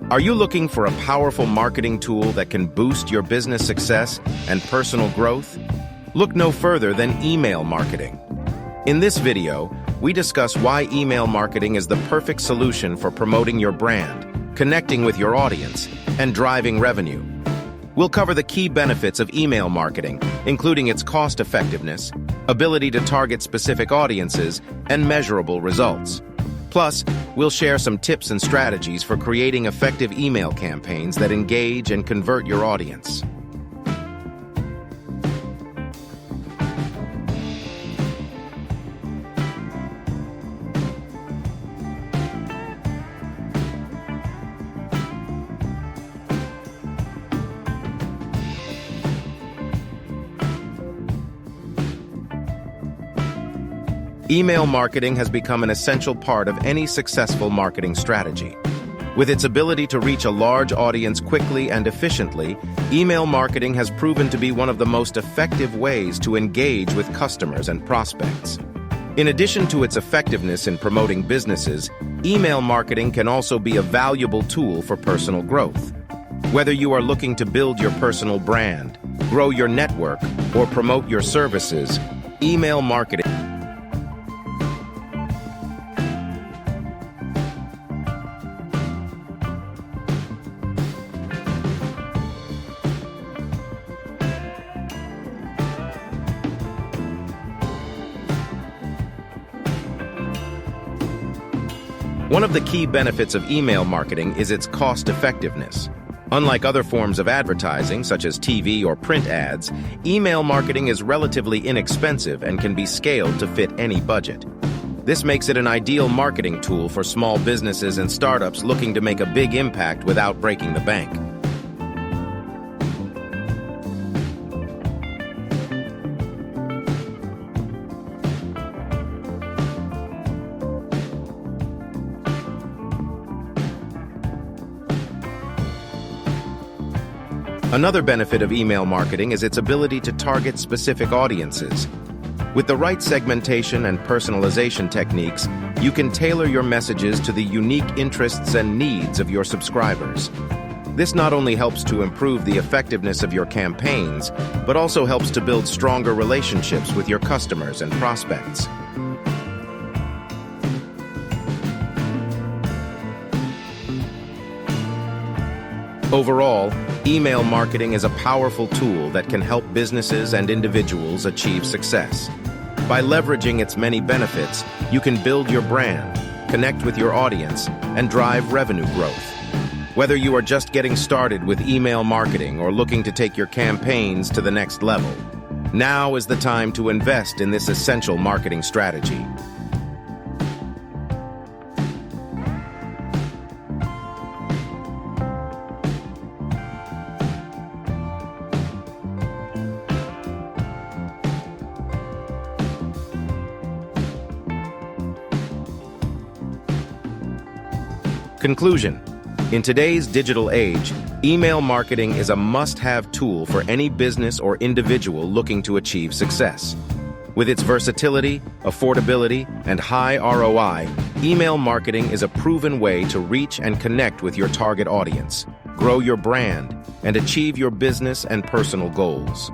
Are you looking for a powerful marketing tool that can boost your business success and personal growth? Look no further than email marketing. In this video, we discuss why email marketing is the perfect solution for promoting your brand, connecting with your audience, and driving revenue. We'll cover the key benefits of email marketing, including its cost effectiveness, ability to target specific audiences, and measurable results. Plus, we'll share some tips and strategies for creating effective email campaigns that engage and convert your audience. Email marketing has become an essential part of any successful marketing strategy. With its ability to reach a large audience quickly and efficiently, email marketing has proven to be one of the most effective ways to engage with customers and prospects. In addition to its effectiveness in promoting businesses, email marketing can also be a valuable tool for personal growth. Whether you are looking to build your personal brand, grow your network, or promote your services, email marketing One of the key benefits of email marketing is its cost effectiveness. Unlike other forms of advertising, such as TV or print ads, email marketing is relatively inexpensive and can be scaled to fit any budget. This makes it an ideal marketing tool for small businesses and startups looking to make a big impact without breaking the bank. Another benefit of email marketing is its ability to target specific audiences. With the right segmentation and personalization techniques, you can tailor your messages to the unique interests and needs of your subscribers. This not only helps to improve the effectiveness of your campaigns, but also helps to build stronger relationships with your customers and prospects. Overall, email marketing is a powerful tool that can help businesses and individuals achieve success. By leveraging its many benefits, you can build your brand, connect with your audience, and drive revenue growth. Whether you are just getting started with email marketing or looking to take your campaigns to the next level, now is the time to invest in this essential marketing strategy. Conclusion: in today's digital age, email marketing is a must-have tool for any business or individual looking to achieve success. With its versatility, affordability, and high ROI, email marketing is a proven way to reach and connect with your target audience, grow your brand, and achieve your business and personal goals.